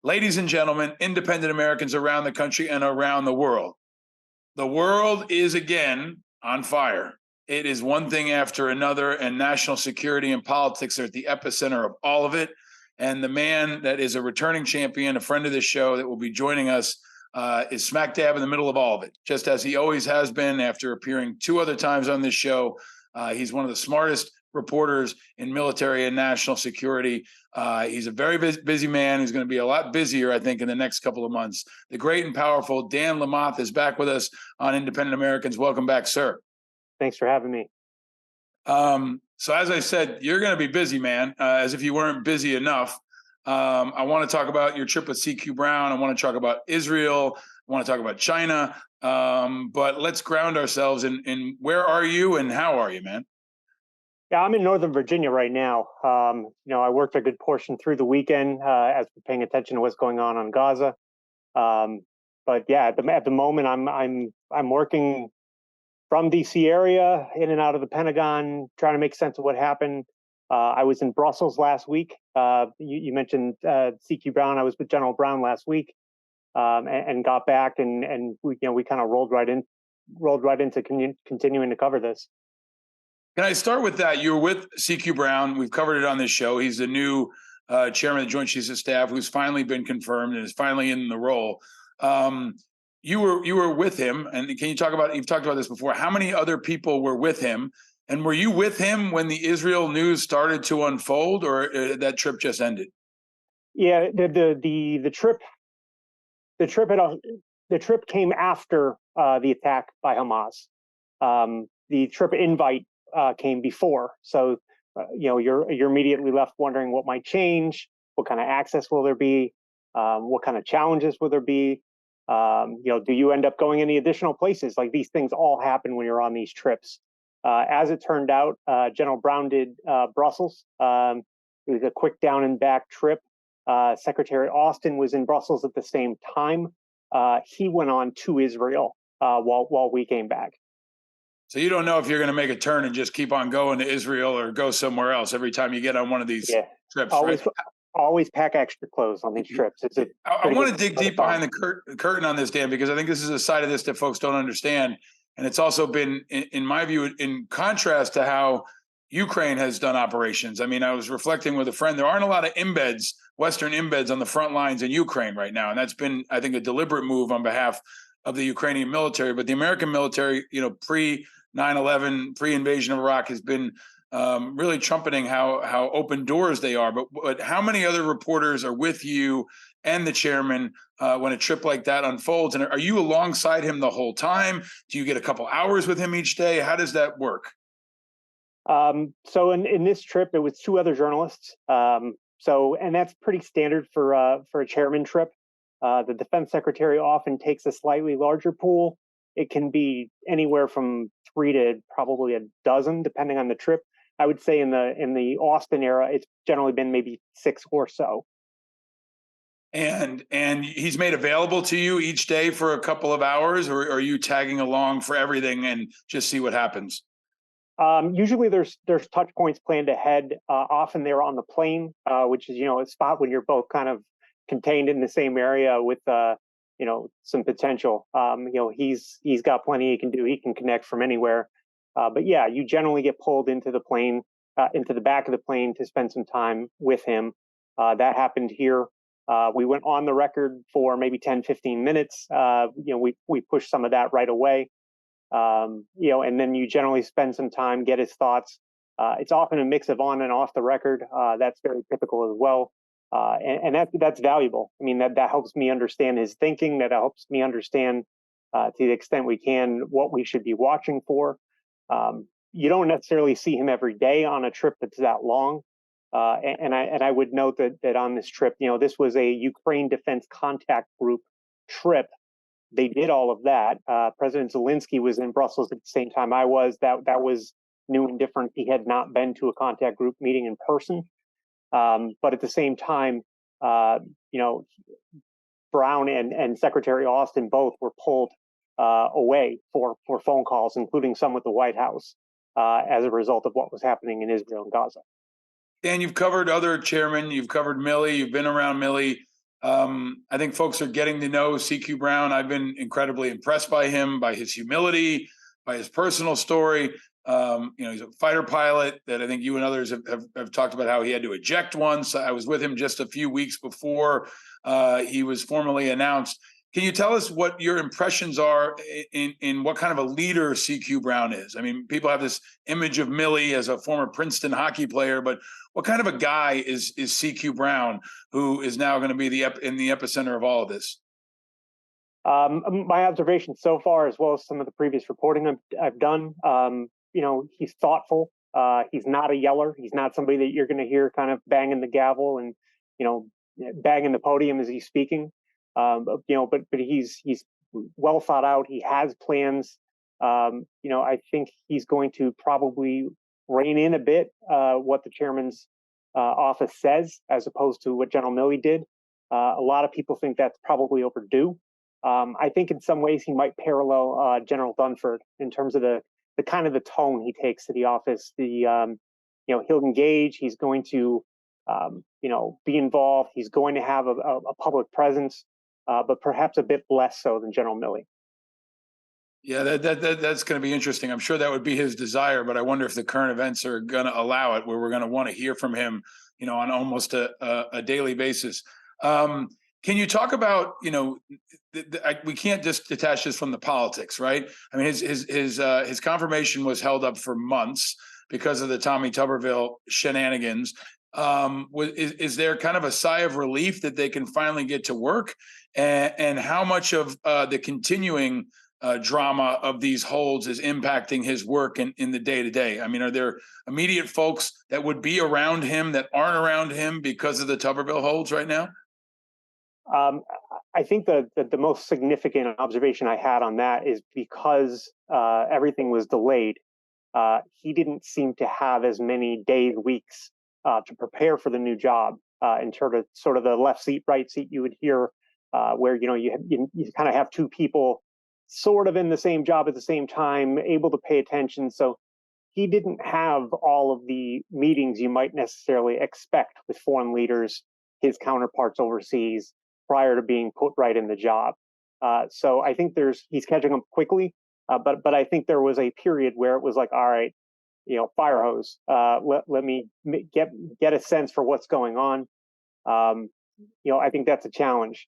Ladies and gentlemen, independent Americans around the country and around the world. The world is again on fire. It is one thing after another, and national security and politics are at the epicenter of all of it. And the man that is a returning champion, a friend of this show that will be joining us, is smack dab in the middle of all of it, just as he always has been after appearing 2 other times on this show. He's one of the smartest reporters in military and national security. He's a very busy man. He's going to be a lot busier, I think, in the next couple of months. The great and powerful Dan Lamothe is back with us on Independent Americans. Welcome back, sir. Thanks for having me. So as I said, you're going to be busy, man, as if you weren't busy enough. I want to talk about your trip with CQ Brown. I want to talk about Israel. I want to talk about China. But let's ground ourselves in where are you and how are you, man? Yeah, I'm in Northern Virginia right now. I worked a good portion through the weekend as we're paying attention to what's going on Gaza. But yeah, at the moment, I'm working from DC area, in and out of the Pentagon, trying to make sense of what happened. I was in Brussels last week. You mentioned CQ Brown. I was with General Brown last week, and got back, and we kind of rolled right into continuing to cover this. Can I start with that? You were with CQ Brown. We've covered it on this show. He's the new chairman of the Joint Chiefs of Staff, who's finally been confirmed and is finally in the role. You were with him, and can you talk about? You've talked about this before. How many other people were with him, and were you with him when the Israel news started to unfold, or that trip just ended? Yeah, the trip came after the attack by Hamas. The trip invite came before, so you're immediately left wondering what might change, what kind of access will there be, what kind of challenges will there be. Do you end up going any additional places? Like, these things all happen when you're on these trips. As it turned out, General Brown did Brussels. It was a quick down and back trip. Secretary Austin was in Brussels at the same time. He went on to Israel while we came back. So you don't know if you're going to make a turn and just keep on going to Israel or go somewhere else every time you get on one of these trips, right? Always pack extra clothes on these trips. I want to dig deep behind the curtain on this, Dan, because I think this is a side of this that folks don't understand. And it's also been, in my view, in contrast to how Ukraine has done operations. I mean, I was reflecting with a friend. There aren't a lot of embeds, Western embeds on the front lines in Ukraine right now. And that's been, I think, a deliberate move on behalf of the Ukrainian military. But the American military, pre 9/11, pre-invasion of Iraq, has been really trumpeting how open doors they are. But how many other reporters are with you and the chairman when a trip like that unfolds? And are you alongside him the whole time? Do you get a couple hours with him each day? How does that work? So in this trip, it was 2 other journalists. And that's pretty standard for a chairman trip. The defense secretary often takes a slightly larger pool. It can be anywhere from 3 to probably a dozen, depending on the trip. I would say in the Austin era, it's generally been maybe 6 or so. And he's made available to you each day for a couple of hours, or are you tagging along for everything and just see what happens? Usually there's touch points planned ahead. Often they're on the plane, which is a spot when you're both kind of contained in the same area with some potential. He's got plenty he can do. He can connect from anywhere. But yeah, you generally get pulled into the plane, into the back of the plane to spend some time with him. That happened here. We went on the record for maybe 10, 15 minutes. We pushed some of that right away. And then you generally spend some time, get his thoughts. It's often a mix of on and off the record. That's very typical as well. And that's valuable. I mean, that helps me understand his thinking. That helps me understand, to the extent we can, what we should be watching for. You don't necessarily see him every day on a trip that's that long. And I would note that on this trip, this was a Ukraine Defense Contact Group trip. They did all of that. President Zelensky was in Brussels at the same time I was. That was new and different. He had not been to a contact group meeting in person. But at the same time, Brown and Secretary Austin both were pulled away for phone calls, including some with the White House, as a result of what was happening in Israel and Gaza. Dan, you've covered other chairmen. You've covered Milley. You've been around Milley. I think folks are getting to know CQ Brown. I've been incredibly impressed by him, by his humility, by his personal story. He's a fighter pilot that I think you and others have talked about how he had to eject once. I was with him just a few weeks before he was formally announced. Can you tell us what your impressions are in what kind of a leader CQ Brown is? I mean, people have this image of Millie as a former Princeton hockey player, but what kind of a guy is CQ Brown, who is now going to be in the epicenter of all of this? My observation so far, as well as some of the previous reporting I've done, he's thoughtful. He's not a yeller. He's not somebody that you're going to hear kind of banging the gavel and you know banging the podium as he's speaking. But he's well thought out. He has plans. I think he's going to probably rein in a bit what the chairman's office says, as opposed to what General Milley did. A lot of people think that's probably overdue. I think in some ways he might parallel General Dunford in terms of the kind of the tone he takes to the office. He'll engage. He's going to be involved. He's going to have a public presence, but perhaps a bit less so than General Milley. Yeah, that's going to be interesting. I'm sure that would be his desire, but I wonder if the current events are going to allow it, where we're going to want to hear from him, on almost a daily basis. Can you talk about, we can't just detach this from the politics, right? I mean, his confirmation was held up for months because of the Tommy Tuberville shenanigans. Is there kind of a sigh of relief that they can finally get to work? And how much of the continuing drama of these holds is impacting his work in the day to day? I mean, are there immediate folks that would be around him that aren't around him because of the Tuberville holds right now? I think the most significant observation I had on that is because everything was delayed. He didn't seem to have as many days, weeks to prepare for the new job. In sort of the left seat, right seat, you would hear where you kind of have two people sort of in the same job at the same time, able to pay attention. So he didn't have all of the meetings you might necessarily expect with foreign leaders, his counterparts overseas, prior to being put right in the job. So I think he's catching up quickly, but I think there was a period where it was like, all right, fire hose. Let me get a sense for what's going on. I think that's a challenge.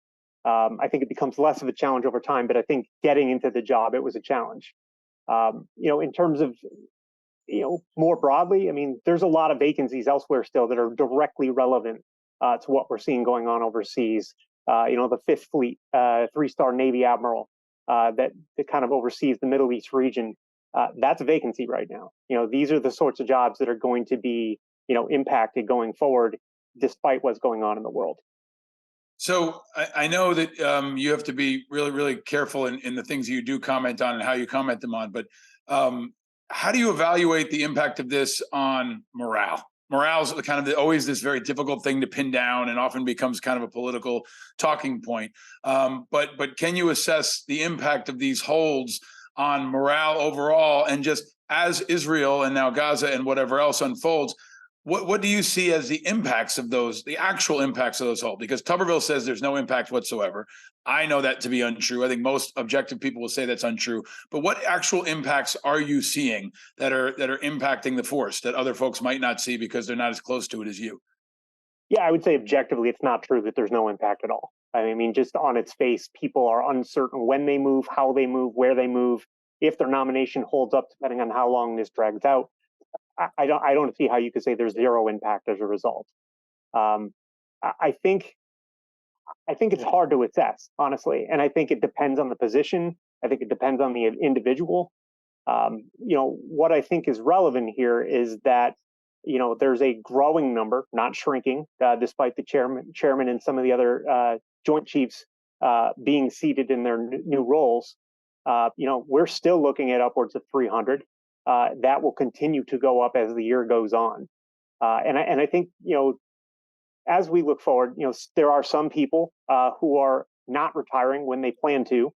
I think it becomes less of a challenge over time, but I think getting into the job, it was a challenge. In terms of more broadly, I mean, there's a lot of vacancies elsewhere still that are directly relevant to what we're seeing going on overseas. The Fifth Fleet, three-star Navy admiral that kind of oversees the Middle East region. That's a vacancy right now. These are the sorts of jobs that are going to be impacted going forward, despite what's going on in the world. So I know that you have to be really, really careful in the things you do comment on and how you comment them on. But how do you evaluate the impact of this on morale? Morale is kind of always this very difficult thing to pin down, and often becomes kind of a political talking point. But can you assess the impact of these holds on morale overall, and just as Israel and now Gaza and whatever else unfolds? What do you see as the impacts of the actual impacts of those holds? Because Tuberville says there's no impact whatsoever. I know that to be untrue. I think most objective people will say that's untrue. But what actual impacts are you seeing that are impacting the force that other folks might not see because they're not as close to it as you? Yeah, I would say objectively, it's not true that there's no impact at all. I mean, just on its face, people are uncertain when they move, how they move, where they move, if their nomination holds up, depending on how long this drags out. I don't see how you could say there's zero impact as a result. Um, I think it's hard to assess, honestly, and I think it depends on the position. I think it depends on the individual. What I think is relevant here is that there's a growing number, not shrinking, despite the chairman and some of the other joint chiefs being seated in their new roles. We're still looking at upwards of 300. That will continue to go up as the year goes on. And I think, as we look forward, there are some people who are not retiring when they plan to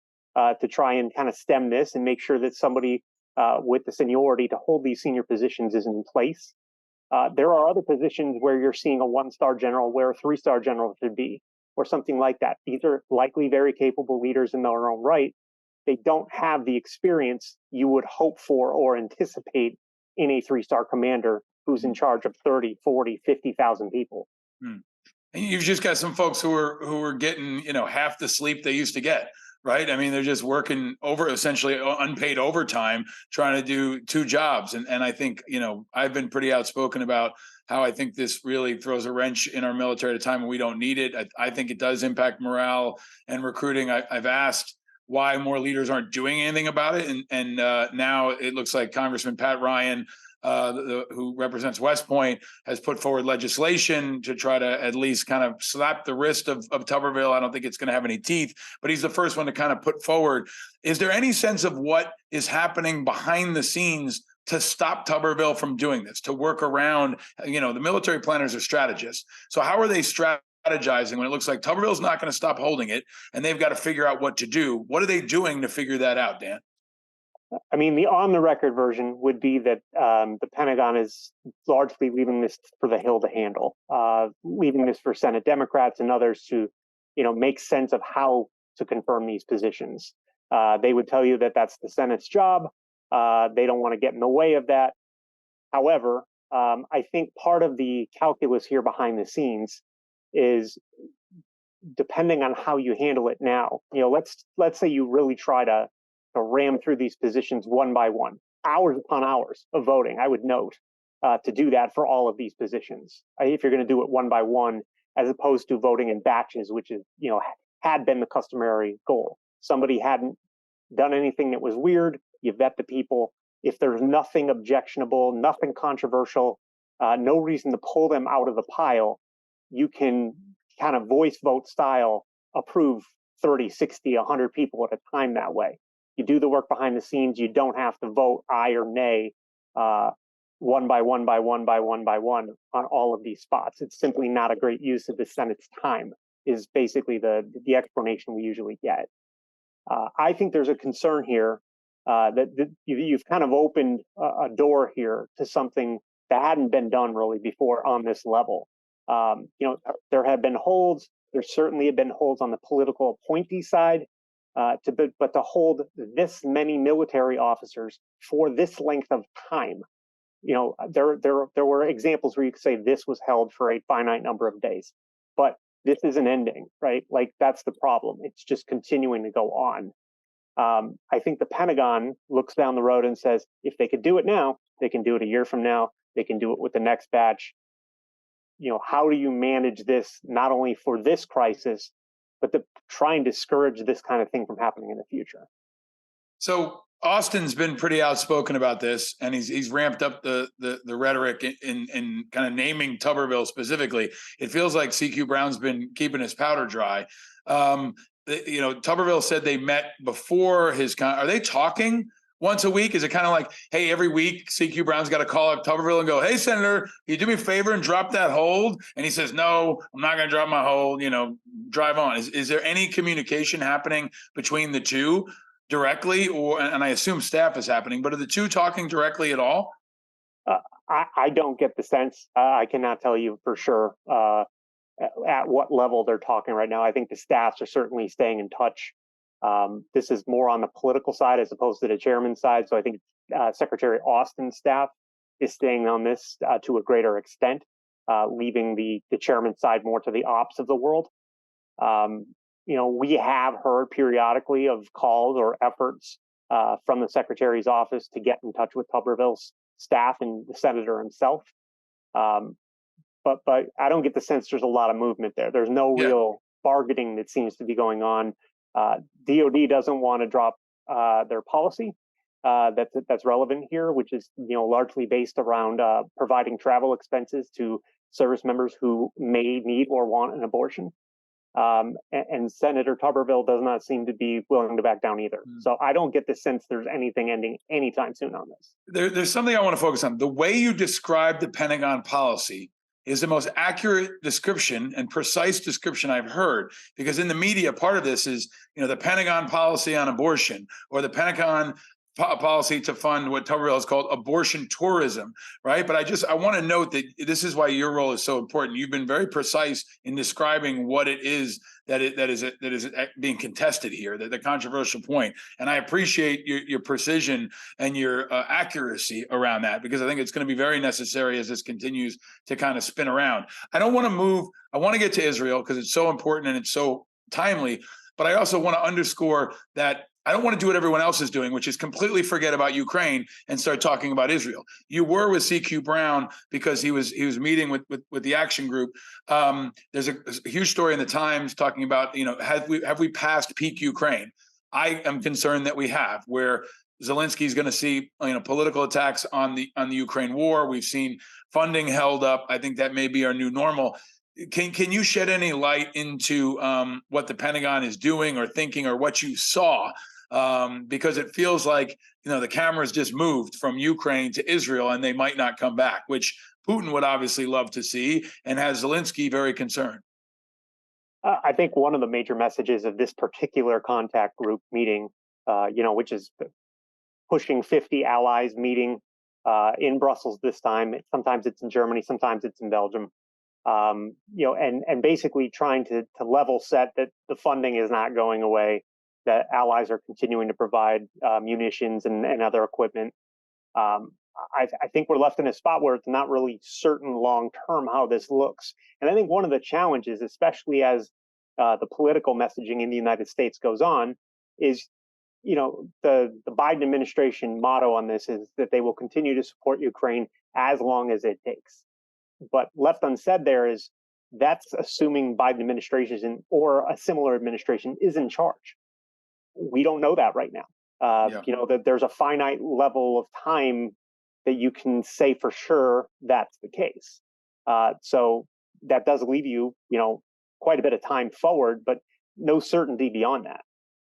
try and kind of stem this and make sure that somebody with the seniority to hold these senior positions is in place. There are other positions where you're seeing a one-star general where a three-star general should be. or something like that. These are likely very capable leaders in their own right. They don't have the experience you would hope for or anticipate in a three-star commander who's in charge of 30, 40, 50,000 people. Hmm. And you've just got some folks who are getting, half the sleep they used to get, right? I mean, they're just working essentially unpaid overtime, trying to do two jobs. And I think, I've been pretty outspoken about how I think this really throws a wrench in our military at a time when we don't need it. I think it does impact morale and recruiting. I've asked why more leaders aren't doing anything about it. And now it looks like Congressman Pat Ryan, who represents West Point, has put forward legislation to try to at least kind of slap the wrist of Tuberville. I don't think it's going to have any teeth, but he's the first one to kind of put forward. Is there any sense of what is happening behind the scenes to stop Tuberville from doing this, to work around, the military planners are strategists. So how are they strategizing when it looks like Tuberville's not going to stop holding it and they've got to figure out what to do? What are they doing to figure that out, Dan? I mean, the on-the-record version would be that the Pentagon is largely leaving this for the Hill to handle, leaving this for Senate Democrats and others to, make sense of how to confirm these positions. They would tell you that that's the Senate's job. They don't want to get in the way of that. However, I think part of the calculus here behind the scenes is depending on how you handle it now. Let's say you really try to ram through these positions one by one, hours upon hours of voting, I would note, to do that for all of these positions. If you're going to do it one by one, as opposed to voting in batches, which is, had been the customary goal. Somebody hadn't done anything that was weird, you vet the people. If there's nothing objectionable, nothing controversial, no reason to pull them out of the pile, you can kind of voice vote style approve 30, 60, 100 people at a time that way. You do the work behind the scenes. You don't have to vote aye or nay one by one on all of these spots. It's simply not a great use of the Senate's time, is basically the explanation we usually get. I think there's a concern here that you've kind of opened a door here to something that hadn't been done really before on this level. There have been holds. There certainly have been holds on the political appointee side. But to hold this many military officers for this length of time, there were examples where you could say this was held for a finite number of days, but this isn't ending, right? Like that's the problem. It's just continuing to go on. I think the Pentagon looks down the road and says, if they could do it now, they can do it a year from now. They can do it with the next batch. How do you manage this not only for this crisis, but to try and discourage this kind of thing from happening in the future? So Austin's been pretty outspoken about this, and he's ramped up the rhetoric in kind of naming Tuberville specifically. It feels like CQ Brown's been keeping his powder dry. Tuberville said they met before are they talking once a week? Is it kind of like, hey, every week CQ Brown's got to call up Tuberville and go, hey, Senator, can you do me a favor and drop that hold? And he says, no, I'm not going to drop my hold, drive on. Is there any communication happening between the two directly, and I assume staff is happening, but are the two talking directly at all? I don't get the sense. I cannot tell you for sure at what level they're talking right now. I think the staffs are certainly staying in touch. This is more on the political side as opposed to the chairman's side. So I think Secretary Austin's staff is staying on this to a greater extent, leaving the chairman's side more to the ops of the world. We have heard periodically of calls or efforts from the secretary's office to get in touch with Tuberville's staff and the senator himself. But I don't get the sense there's a lot of movement there. There's no real bargaining that seems to be going on. DOD doesn't want to drop their policy that's relevant here, which is largely based around providing travel expenses to service members who may need or want an abortion. And Senator Tuberville does not seem to be willing to back down either. So I don't get the sense there's anything ending anytime soon on this. There's something I want to focus on. The way you describe the Pentagon policy is the most accurate description and precise description I've heard, because in the media, part of this is, the Pentagon policy on abortion or the Pentagon policy to fund what Tuberville has called abortion tourism, right? But I want to note that this is why your role is so important. You've been very precise in describing what it is that is being contested here, the controversial point. And I appreciate your precision and your accuracy around that, because I think it's going to be very necessary as this continues to kind of spin around. I don't want to move. I want to get to Israel because it's so important and it's so timely. But I also want to underscore that I don't want to do what everyone else is doing, which is completely forget about Ukraine and start talking about Israel. You were with CQ Brown because he was meeting with the action group. There's a huge story in the Times talking about, have we passed peak Ukraine? I am concerned that we have, where Zelensky is going to see political attacks on the Ukraine war. We've seen funding held up. I think that may be our new normal. Can you shed any light into what the Pentagon is doing or thinking, or what you saw? Because it feels like the cameras just moved from Ukraine to Israel, and they might not come back, which Putin would obviously love to see, and has Zelensky very concerned. I think one of the major messages of this particular contact group meeting, which is pushing 50 allies meeting in Brussels this time. Sometimes it's in Germany, sometimes it's in Belgium. And basically trying to level set that the funding is not going away, that allies are continuing to provide munitions and other equipment. I think we're left in a spot where it's not really certain long term how this looks. And I think one of the challenges, especially as the political messaging in the United States goes on, is the Biden administration motto on this is that they will continue to support Ukraine as long as it takes. But left unsaid there is that's assuming Biden administration or a similar administration is in charge. We don't know that right now. That there's a finite level of time that you can say for sure that's the case. So that does leave you, quite a bit of time forward, but no certainty beyond that.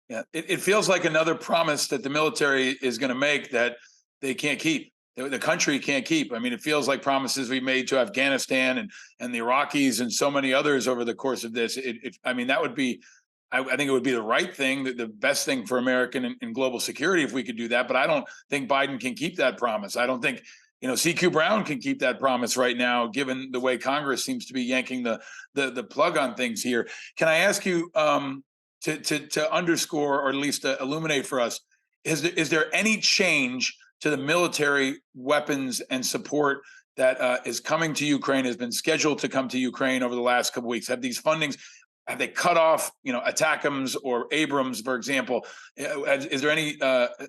Yeah, it feels like another promise that the military is going to make that they can't keep. The country can't keep. I mean, it feels like promises we made to Afghanistan and the Iraqis and so many others over the course of this. That would be, I think it would be the right thing, the best thing for American and global security if we could do that. But I don't think Biden can keep that promise. I don't think, CQ Brown can keep that promise right now, given the way Congress seems to be yanking the plug on things here. Can I ask you to underscore, or at least to illuminate for us, is there any change to the military weapons and support that is coming to Ukraine, has been scheduled to come to Ukraine over the last couple of weeks? Have these fundings, have they cut off, ATACMS or Abrams, for example? Is there any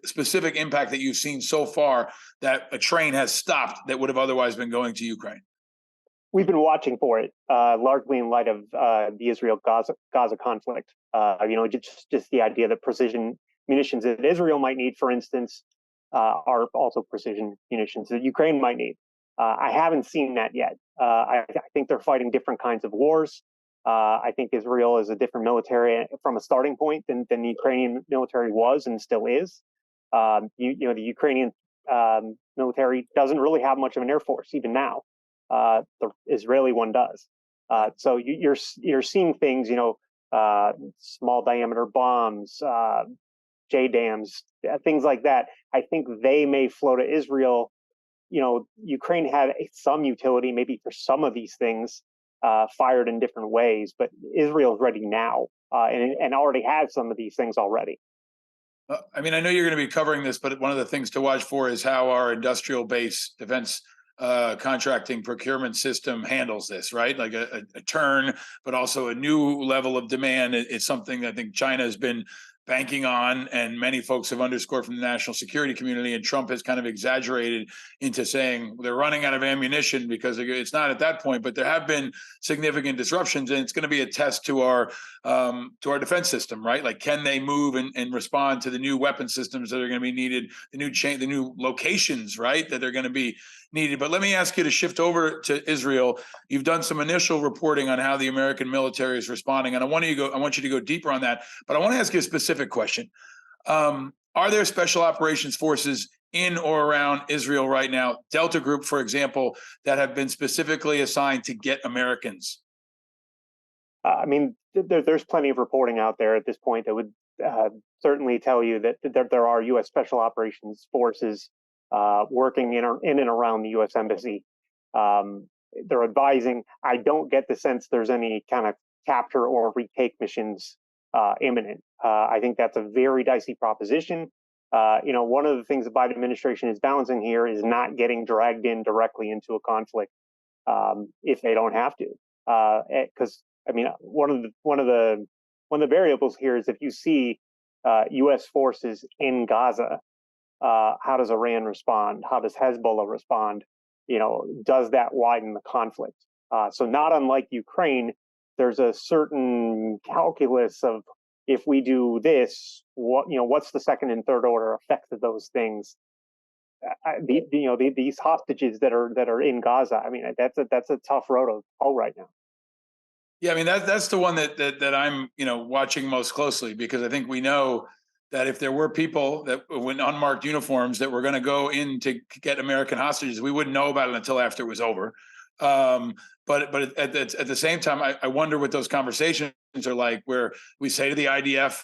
specific impact that you've seen so far that a train has stopped that would have otherwise been going to Ukraine? We've been watching for it, largely in light of the Israel-Gaza conflict. Just the idea that precision munitions that Israel might need, for instance, are also precision munitions that Ukraine might need. I haven't seen that yet. I think they're fighting different kinds of wars. I think Israel is a different military from a starting point than the Ukrainian military was and still is. The Ukrainian military doesn't really have much of an air force even now. The Israeli one does. So you're seeing things, small diameter bombs, JDAMs, things like that. I think they may flow to Israel. Ukraine had some utility maybe for some of these things fired in different ways, but Israel's ready now and already has some of these things already. I know you're going to be covering this, but one of the things to watch for is how our industrial base defense contracting procurement system handles this, right? Like a turn, but also a new level of demand. It's something I think China has been banking on, and many folks have underscored from the national security community, and Trump has kind of exaggerated into saying they're running out of ammunition, because it's not at that point, but there have been significant disruptions, and it's going to be a test to our defense system, right? Like, can they move and respond to the new weapon systems that are going to be needed, the new locations, right, that are going to be needed. But let me ask you to shift over to Israel. You've done some initial reporting on how the American military is responding, and I want you to go deeper on that. But I want to ask you a specific question. Are there special operations forces in or around Israel right now, Delta Group, for example, that have been specifically assigned to get Americans? There's plenty of reporting out there at this point that would certainly tell you that there are U.S. Special Operations Forces working in and around the U.S. Embassy. They're advising. I don't get the sense there's any kind of capture or retake missions imminent. I think that's a very dicey proposition. One of the things the Biden administration is balancing here is not getting dragged in directly into a conflict if they don't have to. Because one of the variables here is if you see U.S. forces in Gaza, how does Iran respond? How does Hezbollah respond? Does that widen the conflict? So not unlike Ukraine, there's a certain calculus of if we do this, what's the second and third order effects of those things? These hostages that are in Gaza. I mean, that's a tough road to hoe right now. Yeah, I mean that's the one that I'm watching most closely, because I think we know that if there were people that in unmarked uniforms that were going to go in to get American hostages, we wouldn't know about it until after it was over. But at the same time, I wonder what those conversations are like, where we say to the IDF,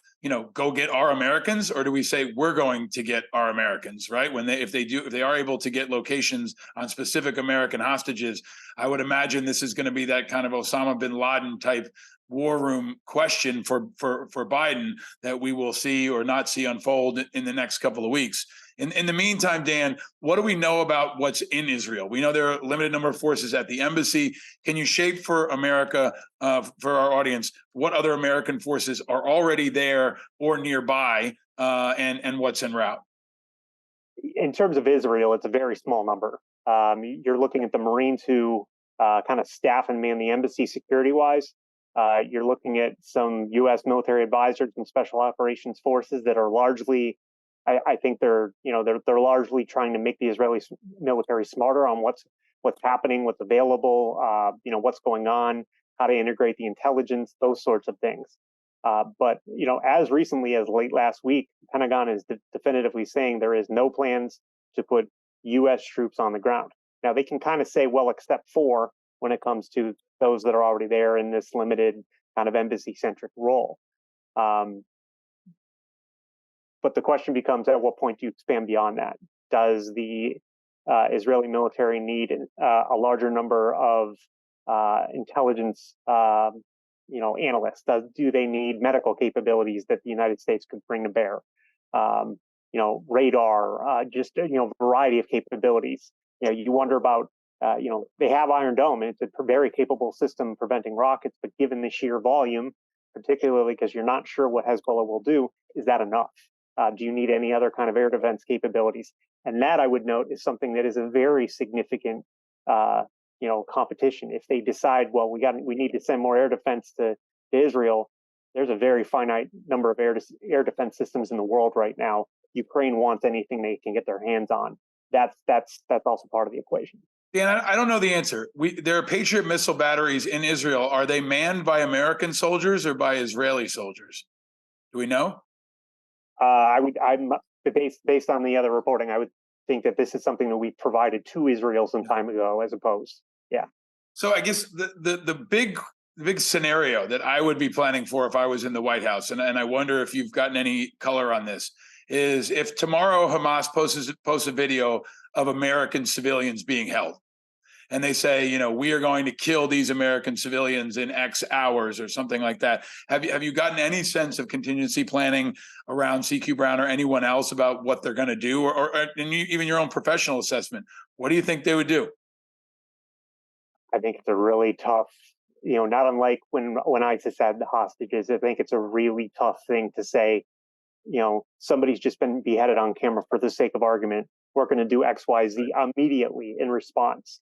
go get our Americans, or do we say we're going to get our Americans, right? If they are able to get locations on specific American hostages, I would imagine this is going to be that kind of Osama bin Laden type war room question for Biden that we will see or not see unfold in the next couple of weeks. In the meantime, Dan, what do we know about what's in Israel? We know there are a limited number of forces at the embassy. Can you shape for America, for our audience, what other American forces are already there or nearby, and what's en route? In terms of Israel, it's a very small number. You're looking at the Marines who kind of staff and man the embassy security-wise. You're looking at some U.S. military advisors and special operations forces that are largely, I think they're largely trying to make the Israeli military smarter on what's happening, what's available, what's going on, how to integrate the intelligence, those sorts of things. But as recently as late last week, the Pentagon is definitively saying there is no plans to put U.S. troops on the ground. Now they can kind of say, well, except for when it comes to those that are already there in this limited kind of embassy-centric role. But the question becomes, at what point do you expand beyond that? Does the Israeli military need a larger number of intelligence, analysts? Do they need medical capabilities that the United States could bring to bear? Radar, variety of capabilities. You wonder about. They have Iron Dome, and it's a very capable system preventing rockets. But given the sheer volume, particularly because you're not sure what Hezbollah will do, is that enough? Do you need any other kind of air defense capabilities? And that, I would note, is something that is a very significant, competition. If they decide, well, we need to send more air defense to Israel, there's a very finite number of air defense systems in the world right now. Ukraine wants anything they can get their hands on. That's also part of the equation. Dan, I don't know the answer. There are Patriot missile batteries in Israel. Are they manned by American soldiers or by Israeli soldiers? Do we know? I'm based on the other reporting, I would think that this is something that we provided to Israel some time ago, as opposed. Yeah. So I guess the big scenario that I would be planning for if I was in the White House, and I wonder if you've gotten any color on this, is if tomorrow Hamas posts a video of American civilians being held, and they say, we are going to kill these American civilians in X hours or something like that. Have you gotten any sense of contingency planning around CQ Brown or anyone else about what they're going to do, or even your own professional assessment? What do you think they would do? I think it's a really tough, not unlike when ISIS had the hostages. I think it's a really tough thing to say, somebody's just been beheaded on camera for the sake of argument. We're going to do X, Y, Z immediately in response.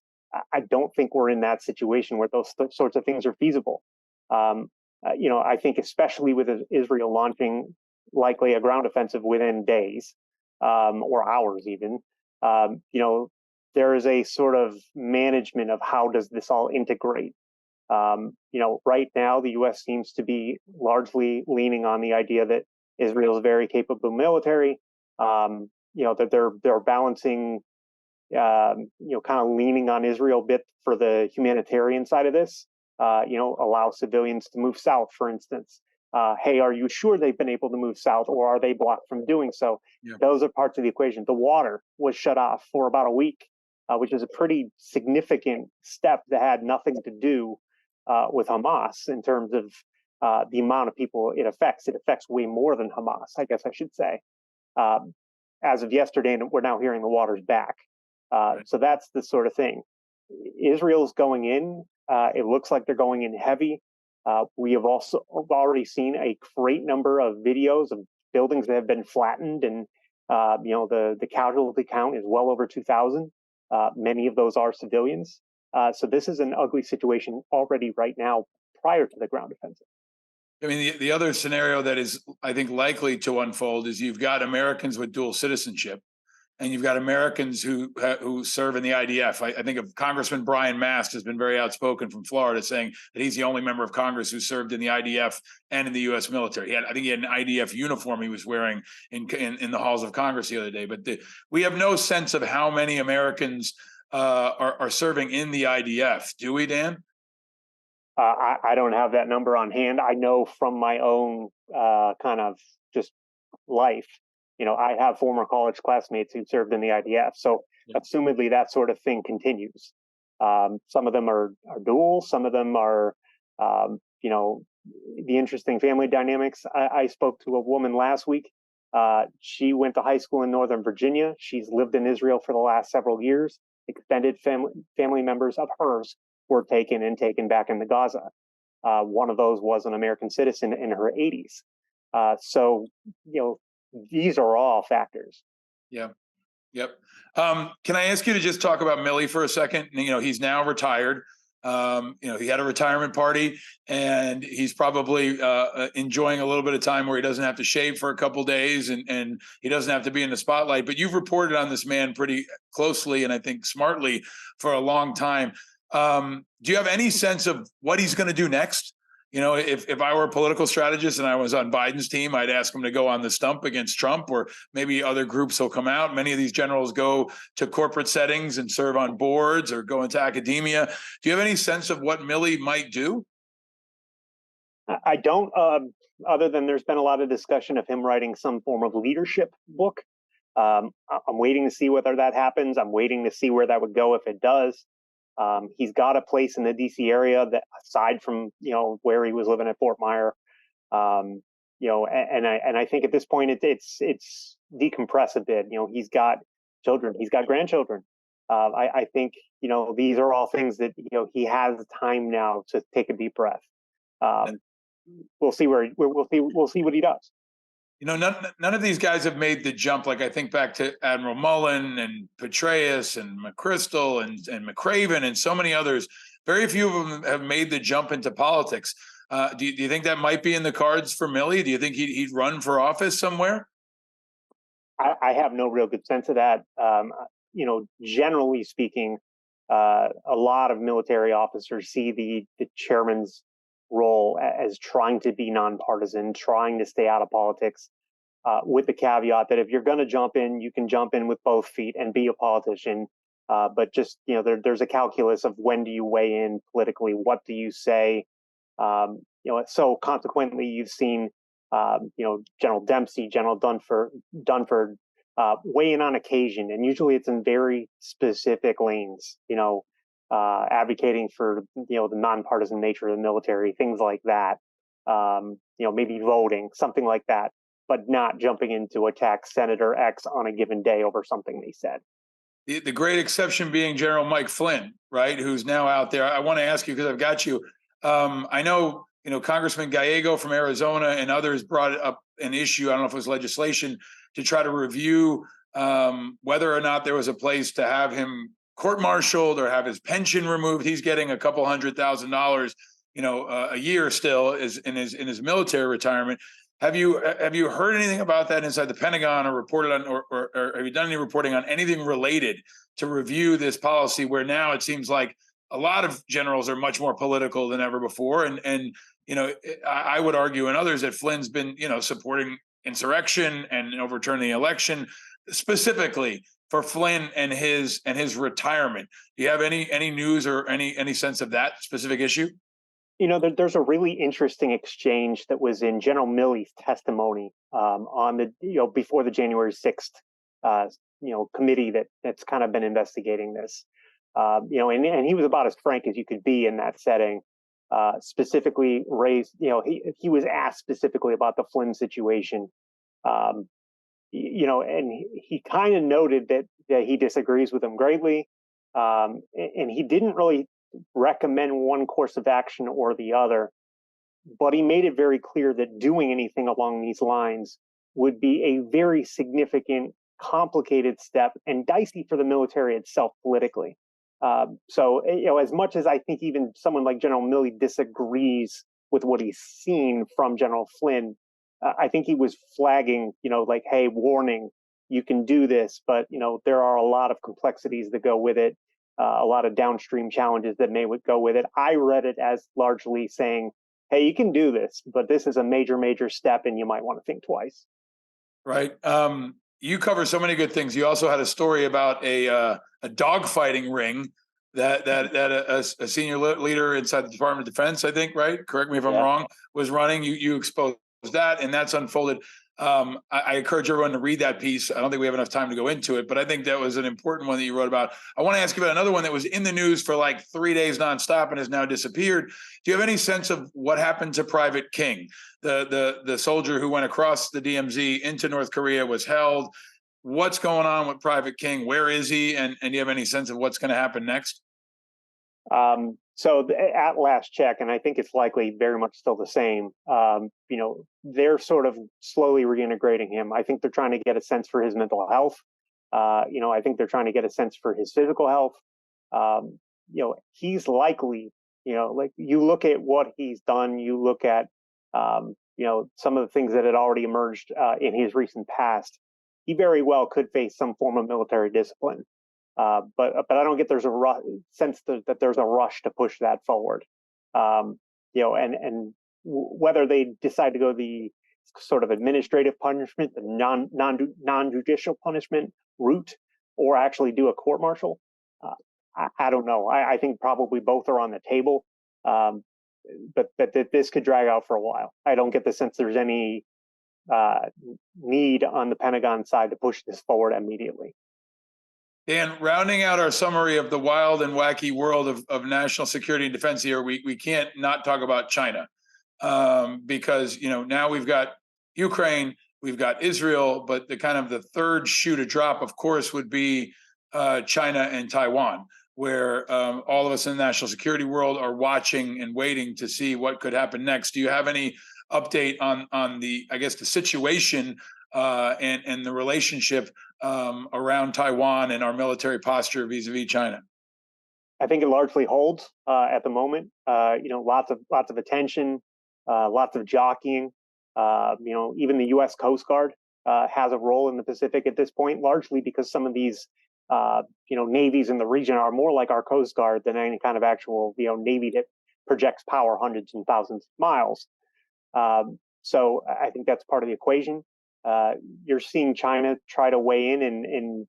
I don't think we're in that situation where those sorts of things are feasible. I think especially with Israel launching likely a ground offensive within days or hours even, there is a sort of management of how does this all integrate. Right now, the U.S. seems to be largely leaning on the idea that Israel is a very capable military, that they're balancing kind of leaning on Israel a bit for the humanitarian side of this, allow civilians to move south, for instance. hey, are you sure they've been able to move south, or are they blocked from doing so? Yeah. Those are parts of the equation. The water was shut off for about a week, which is a pretty significant step that had nothing to do with Hamas in terms of the amount of people it affects. It affects way more than Hamas, I guess I should say. Um, as of yesterday, and we're now hearing the water's back. Right. So that's the sort of thing. Israel's going in. It looks like they're going in heavy. We have also already seen a great number of videos of buildings that have been flattened, and the casualty count is well over 2,000. Many of those are civilians. So this is an ugly situation already right now, prior to the ground offensive. I mean, the other scenario that is, I think, likely to unfold is you've got Americans with dual citizenship, and you've got Americans who serve in the IDF. I think of Congressman Brian Mast has been very outspoken from Florida, saying that he's the only member of Congress who served in the IDF and in the U.S. military. I think he had an IDF uniform he was wearing in the halls of Congress the other day. But we have no sense of how many Americans are serving in the IDF, do we, Dan? I don't have that number on hand. I know from my own kind of just life, I have former college classmates who served in the IDF. So Yeah. assumedly that sort of thing continues. Some of them are dual, some of them are, the interesting family dynamics. I spoke to a woman last week. She went to high school in Northern Virginia. She's lived in Israel for the last several years. Extended family members of hers were taken back into Gaza. One of those was an American citizen in her 80s. So, these are all factors. Yeah. Yep. Can I ask you to just talk about Milley for a second? He's now retired. He had a retirement party, and he's probably enjoying a little bit of time where he doesn't have to shave for a couple days, and he doesn't have to be in the spotlight. But you've reported on this man pretty closely, and I think smartly, for a long time. Do you have any sense of what he's going to do next? If I were a political strategist and I was on Biden's team, I'd ask him to go on the stump against Trump, or maybe other groups will come out. Many of these generals go to corporate settings and serve on boards or go into academia. Do you have any sense of what Milley might do? I don't, other than there's been a lot of discussion of him writing some form of leadership book. I'm waiting to see whether that happens. I'm waiting to see where that would go if it does. He's got a place in the DC area that, aside from where he was living at Fort Myer, and I think at this point it's decompress a bit. He's got children, he's got grandchildren. I think these are all things that he has time now to take a deep breath. We'll see we'll see what he does. None of these guys have made the jump. Like, I think back to Admiral Mullen and Petraeus and McChrystal and McCraven and so many others. Very few of them have made the jump into politics. Do you think that might be in the cards for Milley? Do you think he'd run for office somewhere? I have no real good sense of that. Generally speaking, a lot of military officers see the chairman's role as trying to be nonpartisan, trying to stay out of politics, with the caveat that if you're going to jump in, you can jump in with both feet and be a politician. But just there's a calculus of when do you weigh in politically, what do you say. So consequently, you've seen General Dempsey, General Dunford weigh in on occasion, and usually it's in very specific lanes. Advocating for the nonpartisan nature of the military, things like that. Maybe voting, something like that, but not jumping in to attack Senator X on a given day over something they said. The great exception being General Mike Flynn, right? Who's now out there. I want to ask you, because I've got you. I know Congressman Gallego from Arizona and others brought up an issue. I don't know if it was legislation to try to review whether or not there was a place to have him court-martialed or have his pension removed. He's getting a couple $100,000, a year still is in his military retirement. Have you heard anything about that inside the Pentagon, or reported on, or have you done any reporting on anything related to review this policy, where now it seems like a lot of generals are much more political than ever before, and I would argue, and others, that Flynn's been supporting insurrection and overturning the election specifically for Flynn and his retirement. Do you have any news or any sense of that specific issue? There's a really interesting exchange that was in General Milley's testimony on the, before the January 6th, uh, committee that's kind of been investigating this. And he was about as frank as you could be in that setting. Specifically raised, he was asked specifically about the Flynn situation. Um, and he kind of noted that he disagrees with him greatly. And he didn't really recommend one course of action or the other, but he made it very clear that doing anything along these lines would be a very significant, complicated step and dicey for the military itself politically. So, as much as I think even someone like General Milley disagrees with what he's seen from General Flynn, I think he was flagging, like, hey, warning, you can do this, but there are a lot of complexities that go with it, a lot of downstream challenges that may go with it. I read it as largely saying, hey, you can do this, but this is a major, major step, and you might want to think twice. Right. You cover so many good things. You also had a story about a dogfighting ring that a senior leader inside the Department of Defense, I think, right? Correct me if I'm Yeah. wrong, was running. You exposed that, and that's unfolded. I encourage everyone to read that piece. I don't think we have enough time to go into it, but I think that was an important one that you wrote about. I want to ask you about another one that was in the news for like 3 days nonstop and has now disappeared. Do you have any sense of what happened to Private King, the soldier who went across the DMZ into North Korea, was held? What's going on with Private King? Where is he? And do you have any sense of what's going to happen next? So at last check, and I think it's likely very much still the same. They're sort of slowly reintegrating him. I think they're trying to get a sense for his mental health. I think they're trying to get a sense for his physical health. He's likely, like you look at what he's done, you look at, some of the things that had already emerged in his recent past. He very well could face some form of military discipline. But I don't get there's a sense that there's a rush to push that forward. And whether they decide to go the sort of administrative punishment, the non judicial punishment route, or actually do a court martial, I don't know. I think probably both are on the table, um, but this could drag out for a while. I don't get the sense there's any uh, need on the Pentagon side to push this forward immediately. Dan, rounding out our summary of the wild and wacky world of national security and defense here, we can't not talk about China, because now we've got Ukraine, we've got Israel, but the kind of the third shoe to drop, of course, would be China and Taiwan, where all of us in the national security world are watching and waiting to see what could happen next. Do you have any update on the, I guess, the situation and the relationship around Taiwan and our military posture vis-a-vis China? I think it largely holds at the moment. Lots of attention, lots of jockeying. Even the U.S. Coast Guard has a role in the Pacific at this point, largely because some of these navies in the region are more like our Coast Guard than any kind of actual navy that projects power hundreds and thousands of miles. So I think that's part of the equation. You're seeing China try to weigh in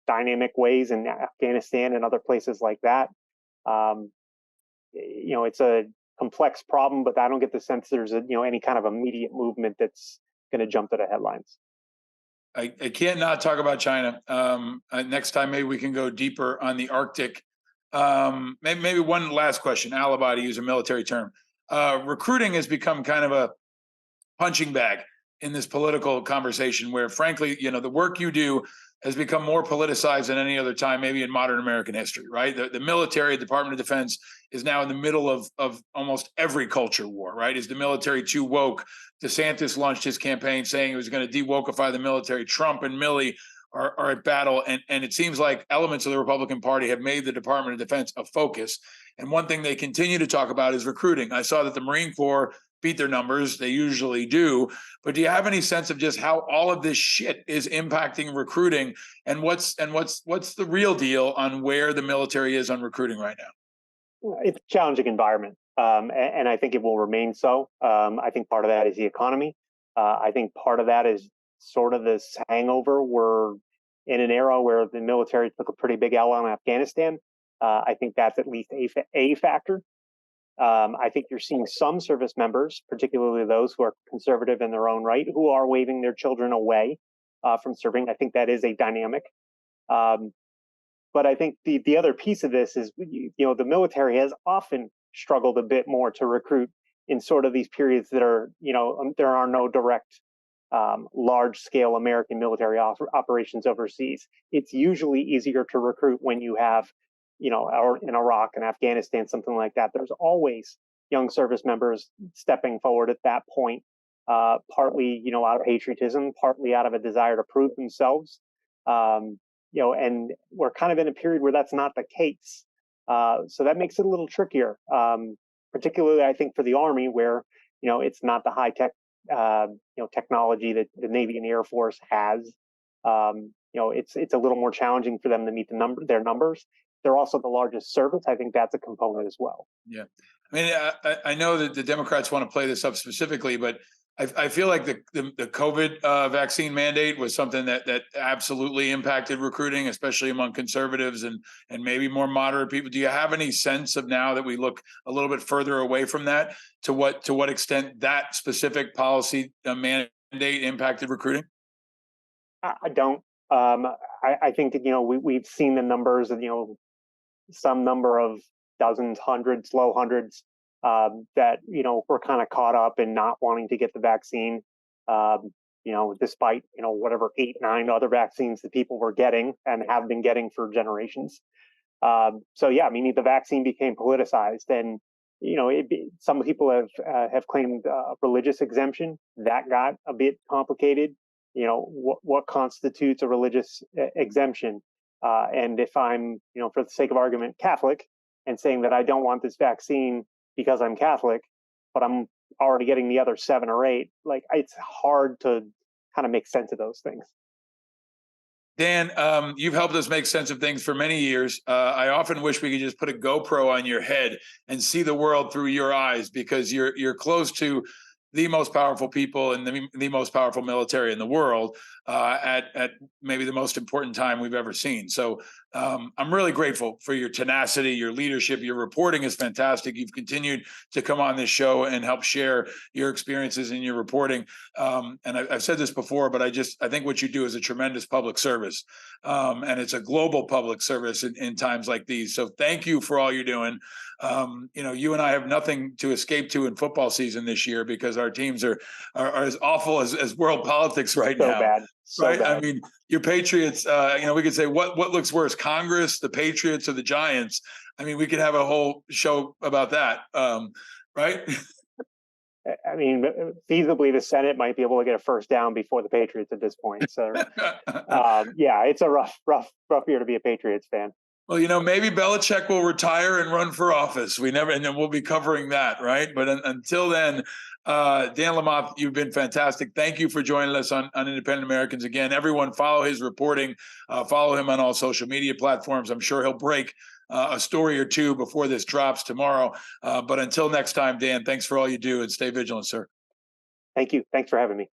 dynamic ways in Afghanistan and other places like that. Um, it's a complex problem, but I don't get the sense there's any kind of immediate movement that's going to jump to the headlines. I can't not talk about China. Next time, maybe we can go deeper on the Arctic. Maybe one last question, alibi to use a military term. Recruiting has become kind of a punching bag in this political conversation where, frankly, the work you do has become more politicized than any other time, maybe in modern American history, right? The military, Department of Defense, is now in the middle of almost every culture war, right? Is the military too woke? DeSantis launched his campaign saying he was going to de-wokeify the military. Trump and Milley are at battle. And it seems like elements of the Republican Party have made the Department of Defense a focus. And one thing they continue to talk about is recruiting. I saw that the Marine Corps beat their numbers. They usually do. But do you have any sense of just how all of this shit is impacting recruiting, and what's the real deal on where the military is on recruiting right now? It's a challenging environment, and I think it will remain so. I think part of that is the economy. I think part of that is sort of this hangover. We're in an era where the military took a pretty big L on Afghanistan. I think that's at least a factor. I think you're seeing some service members, particularly those who are conservative in their own right, who are waving their children away from serving. I think that is a dynamic. Um, but I think the other piece of this is, the military has often struggled a bit more to recruit in sort of these periods that are, there are no direct large scale American military operations overseas. It's usually easier to recruit when you have, or in Iraq and Afghanistan, something like that. There's always young service members stepping forward at that point, partly, out of patriotism, partly out of a desire to prove themselves. And we're kind of in a period where that's not the case. So that makes it a little trickier, particularly I think for the Army, where it's not the high tech technology that the Navy and the Air Force has. It's a little more challenging for them to meet their numbers. They're also the largest service. I think that's a component as well. Yeah, I mean, I know that the Democrats want to play this up specifically, but I feel like the COVID vaccine mandate was something that absolutely impacted recruiting, especially among conservatives and maybe more moderate people. Do you have any sense of, now that we look a little bit further away from that, to what extent that specific policy mandate impacted recruiting? I don't. I think that, we've seen the numbers of, some number of dozens, hundreds, low hundreds, that were kind of caught up in not wanting to get the vaccine, despite whatever 8, 9 other vaccines that people were getting and have been getting for generations. So yeah, I mean, the vaccine became politicized, and some people have claimed religious exemption. That got a bit complicated. What constitutes a religious exemption? And if I'm, for the sake of argument, Catholic, and saying that I don't want this vaccine because I'm Catholic, but I'm already getting the other 7 or 8, like, it's hard to kind of make sense of those things. Dan, you've helped us make sense of things for many years. I often wish we could just put a GoPro on your head and see the world through your eyes, because you're close to the most powerful people and the most powerful military in the world, at maybe the most important time we've ever seen. So I'm really grateful for your tenacity, your leadership. Your reporting is fantastic. You've continued to come on this show and help share your experiences in your reporting. And I've said this before, but I think what you do is a tremendous public service, and it's a global public service in times like these. So thank you for all you're doing. You and I have nothing to escape to in football season this year, because our teams are as awful as world politics right So now. bad. So right? bad. I mean, your Patriots, we could say what looks worse, Congress, the Patriots, or the Giants? I mean, we could have a whole show about that, right? I mean, feasibly, the Senate might be able to get a first down before the Patriots at this point. So, yeah, it's a rough year to be a Patriots fan. Well, maybe Belichick will retire and run for office. And then we'll be covering that, right? But until then, Dan Lamothe, you've been fantastic. Thank you for joining us on Independent Americans. Again, everyone, follow his reporting. Follow him on all social media platforms. I'm sure he'll break a story or two before this drops tomorrow. But until next time, Dan, thanks for all you do, and stay vigilant, sir. Thank you. Thanks for having me.